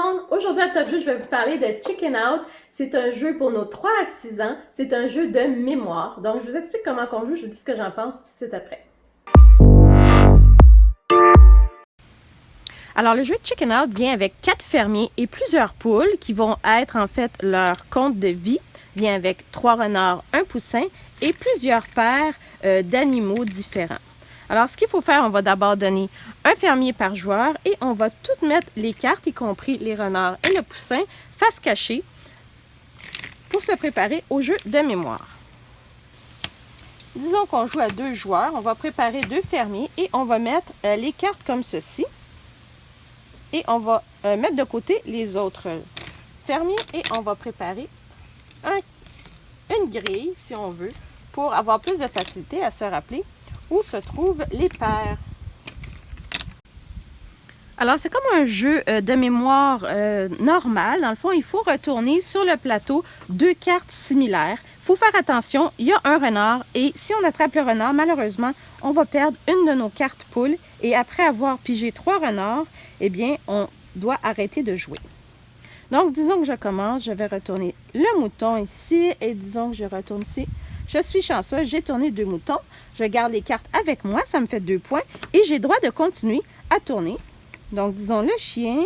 monde! Aujourd'hui à Top Jeu, je vais vous parler de Chicken Out. C'est un jeu pour nos 3 à 6 ans. C'est un jeu de mémoire. Donc, je vous explique comment on joue, je vous dis ce que j'en pense tout de suite après. Alors, le jeu Chicken Out vient avec 4 fermiers et plusieurs poules qui vont être en fait leur compte de vie. Vient avec 3 renards, un poussin et plusieurs paires d'animaux différents. Alors, ce qu'il faut faire, on va d'abord donner un fermier par joueur et on va toutes mettre les cartes, y compris les renards et le poussin, face cachée, pour se préparer au jeu de mémoire. Disons qu'on joue à 2 joueurs, on va préparer 2 fermiers et on va mettre les cartes comme ceci. Et on va mettre de côté les autres fermiers et on va préparer une grille, si on veut, pour avoir plus de facilité à se rappeler où se trouvent les paires. Alors, c'est comme un jeu de mémoire normal. Dans le fond, il faut retourner sur le plateau 2 cartes similaires. Il faut faire attention, il y a un renard et si on attrape le renard, malheureusement, on va perdre une de nos cartes poules et après avoir pigé 3 renards, eh bien, on doit arrêter de jouer. Donc, disons que je commence, je vais retourner le mouton ici et disons que je retourne ici. Je suis chanceuse, j'ai tourné 2 moutons. Je garde les cartes avec moi, ça me fait 2 points et j'ai le droit de continuer à tourner. Donc, disons le chien.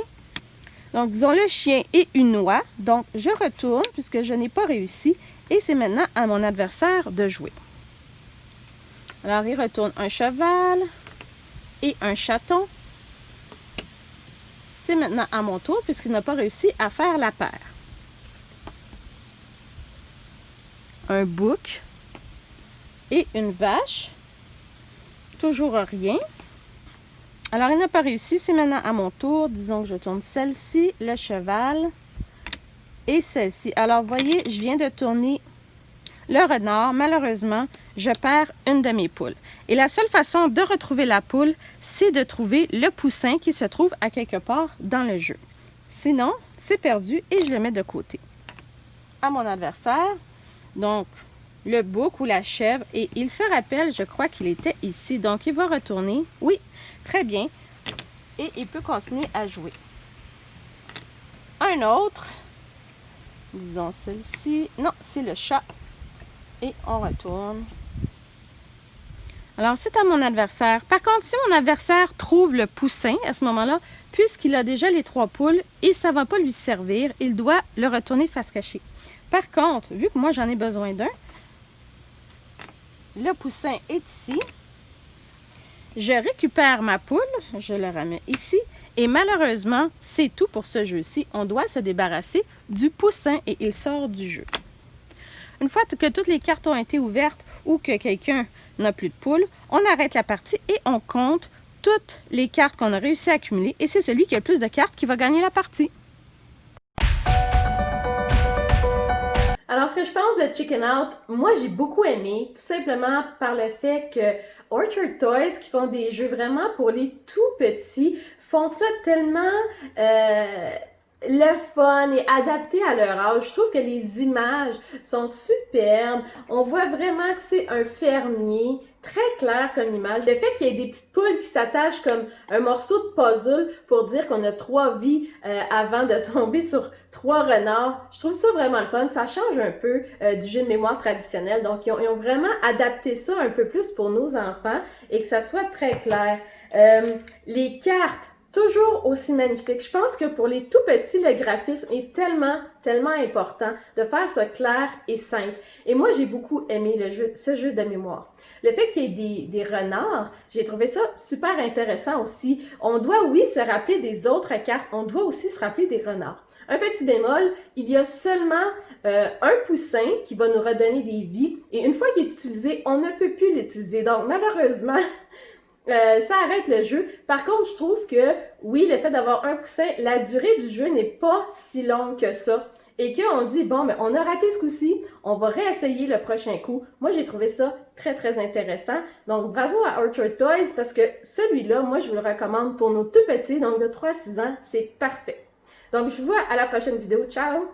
Donc, disons le chien et une oie. Donc, je retourne puisque je n'ai pas réussi et c'est maintenant à mon adversaire de jouer. Alors, il retourne un cheval et un chaton. C'est maintenant à mon tour puisqu'il n'a pas réussi à faire la paire. Un bouc et une vache. Toujours rien. Alors, il n'a pas réussi. C'est maintenant à mon tour. Disons que je tourne celle-ci, le cheval et celle-ci. Alors, vous voyez, je viens de tourner le renard. Malheureusement, je perds une de mes poules. Et la seule façon de retrouver la poule, c'est de trouver le poussin qui se trouve à quelque part dans le jeu. Sinon, c'est perdu et je le mets de côté. À mon adversaire, donc, le bouc ou la chèvre, et il se rappelle, je crois qu'il était ici, donc il va retourner. Oui, très bien. Et il peut continuer à jouer. Un autre, disons celle-ci. Non, c'est le chat. Et on retourne. Alors, c'est à mon adversaire. Par contre, si mon adversaire trouve le poussin à ce moment-là, puisqu'il a déjà les 3 poules et ça ne va pas lui servir, il doit le retourner face cachée. Par contre, vu que moi j'en ai besoin d'un, le poussin est ici. Je récupère ma poule, je le ramène ici. Et malheureusement, c'est tout pour ce jeu-ci. On doit se débarrasser du poussin et il sort du jeu. Une fois que toutes les cartes ont été ouvertes ou que quelqu'un n'a plus de poule, on arrête la partie et on compte toutes les cartes qu'on a réussi à accumuler. Et c'est celui qui a le plus de cartes qui va gagner la partie. Alors, ce que je pense de Chicken Out, moi j'ai beaucoup aimé, tout simplement par le fait que Orchard Toys, qui font des jeux vraiment pour les tout petits, font ça tellement le fun et adapté à leur âge. Je trouve que les images sont superbes. On voit vraiment que c'est un fermier, très clair comme image. Le fait qu'il y ait des petites poules qui s'attachent comme un morceau de puzzle pour dire qu'on a 3 vies avant de tomber sur 3 renards, je trouve ça vraiment le fun. Ça change un peu du jeu de mémoire traditionnel. Donc, ils ont vraiment adapté ça un peu plus pour nos enfants et que ça soit très clair. Les cartes, toujours aussi magnifique. Je pense que pour les tout petits, le graphisme est tellement important de faire ça clair et simple. Et moi, j'ai beaucoup aimé ce jeu de mémoire. Le fait qu'il y ait des renards, j'ai trouvé ça super intéressant aussi. On doit, oui, se rappeler des autres cartes, on doit aussi se rappeler des renards. Un petit bémol, il y a seulement un poussin qui va nous redonner des vies et une fois qu'il est utilisé, on ne peut plus l'utiliser. Donc, malheureusement, ça arrête le jeu. Par contre, je trouve que, oui, le fait d'avoir un poussin, la durée du jeu n'est pas si longue que ça. Et qu'on dit, bon, mais on a raté ce coup-ci, on va réessayer le prochain coup. Moi, j'ai trouvé ça très intéressant. Donc, bravo à Orchard Toys parce que celui-là, moi, je vous le recommande pour nos tout petits, donc de 3 à 6 ans, c'est parfait. Donc, je vous vois à la prochaine vidéo. Ciao!